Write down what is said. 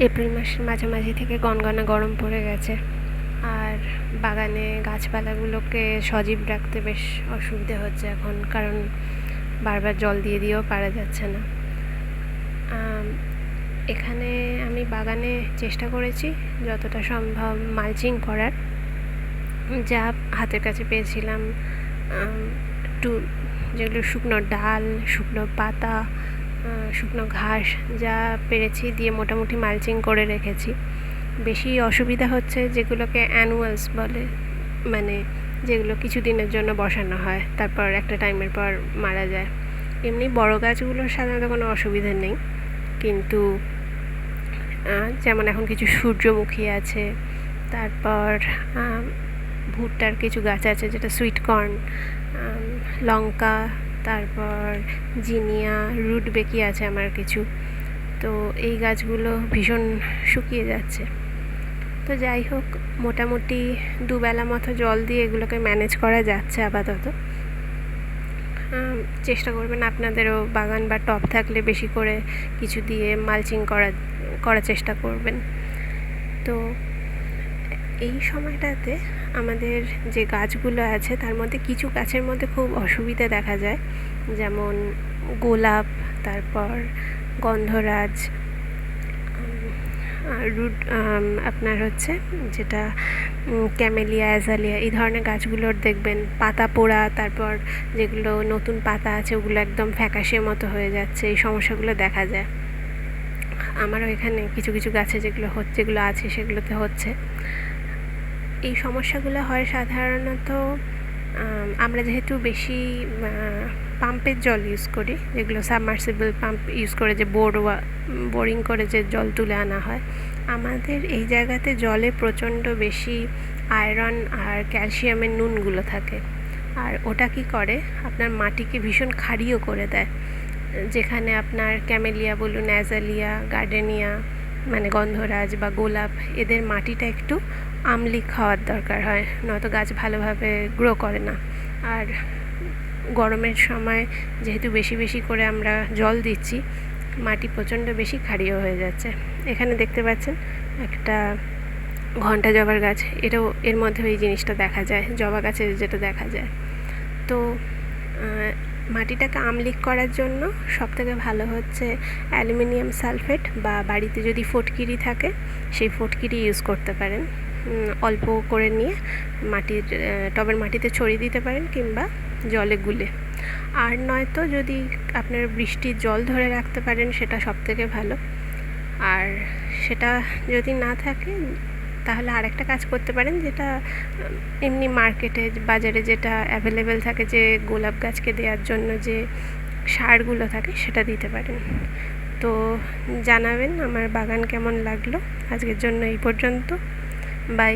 April মাসের মাঝামাঝি থেকে গনগনা গরম পড়ে গেছে, আর বাগানে গাছপালাগুলোকে সজীব রাখতে বেশ অসুবিধে হচ্ছে এখন, কারণ বারবার জল দিয়ে দিয়েও পারা যাচ্ছে না। এখানে আমি বাগানে চেষ্টা করেছি যতটা সম্ভব মালচিং করার, যা হাতের কাছে পেয়েছিলাম, একটু যেগুলো শুকনো ডাল, শুকনো পাতা, শুকনো ঘাস যা পেরেছি দিয়ে মোটামুটি মালচিং করে রেখেছি। বেশি অসুবিধা হচ্ছে যেগুলোকে অ্যানুয়ালস বলে, মানে যেগুলো কিছু দিনের জন্য বসানো হয় তারপর একটা টাইমের পর মারা যায়। এমনি বড় গাছগুলোর সাধারণত কোনো অসুবিধা নেই, কিন্তু যেমন এখন কিছু সূর্যমুখী আছে, তারপর ভুট্টার কিছু গাছ আছে যেটা সুইট কর্ন, লঙ্কা, তারপর জিনিয়া, রুটবেকি আছে আমার কিছু। তো এই গাছগুলো ভীষণ শুকিয়ে যাচ্ছে। তো যাই হোক, মোটামুটি দুবেলা মতো জল দিয়ে এগুলোকে ম্যানেজ করা যাচ্ছে আপাতত। চেষ্টা করবেন আপনাদেরও বাগান বা টব থাকলে বেশি করে কিছু দিয়ে মালচিং করার চেষ্টা করবেন। তো এই সময়টাতে আমাদের যে গাছগুলো আছে তার মধ্যে কিছু গাছের মধ্যে খুব অসুবিধা দেখা যায়, যেমন গোলাপ, তারপর গন্ধরাজ, আপনার হচ্ছে যেটা ক্যামেলিয়া, অ্যাজালিয়া, এই ধরনের গাছগুলোর দেখবেন পাতা পোড়া, তারপর যেগুলো নতুন পাতা আছে ওগুলো একদম ফ্যাকাশে মতো হয়ে যাচ্ছে। এই সমস্যাগুলো দেখা যায়। আমারও এখানে কিছু কিছু গাছে যেগুলো আছে সেগুলোতে হচ্ছে। এই সমস্যাগুলো হয় সাধারণত আমরা যেহেতু বেশি পাম্পের জল ইউজ করি, যেগুলো সাবমার্সিবল পাম্প ইউজ করে, যে বোরিং করে যে জল তুলে আনা হয়, আমাদের এই জায়গাতে জলে প্রচণ্ড বেশি আয়রন আর ক্যালসিয়ামের নুনগুলো থাকে। আর ওটা কি করে, আপনার মাটিকে ভীষণ ক্ষারীয় করে দেয়। যেখানে আপনার ক্যামেলিয়া বলুন, অ্যাজালিয়া, গার্ডেনিয়া, মানে গন্ধরাজ বা গোলাপ, এদের মাটিটা একটু আমলি খাওয়ার দরকার হয়, নয়তো গাছ ভালোভাবে গ্রো করে না। আর গরমের সময় যেহেতু বেশি বেশি করে আমরা জল দিচ্ছি, মাটি প্রচণ্ড বেশি ক্ষারীয় হয়ে যাচ্ছে। এখানে দেখতে পাচ্ছেন একটা ঘণ্টা জবার গাছ, এটাও এর মধ্যে এই জিনিসটা দেখা যায়, জবা গাছের যেটা দেখা যায়। তো মাটিটাকে আমলিক করার জন্য সবথেকে ভালো হচ্ছে অ্যালুমিনিয়াম সালফেট, বা বাড়িতে যদি ফটকিরি থাকে সেই ফটকিরি ইউজ করতে পারেন। অল্প করে নিয়ে টবের মাটিতে ছড়িয়ে দিতে পারেন, কিংবা জলে গুলে। আর নয়তো যদি আপনার বৃষ্টির জল ধরে রাখতে পারেন সেটা সবথেকে ভালো। আর সেটা যদি না থাকে তাহলে আরেকটা কাজ করতে পারেন, যেটা এমনি মার্কেটে বাজারে যেটা অ্যাভেলেবেল থাকে, যে গোলাপ গাছকে দেওয়ার জন্য যে সারগুলো থাকে সেটা দিতে পারেন। তো জানাবেন আমার বাগান কেমন লাগলো। আজকের জন্য এই পর্যন্ত, বাই।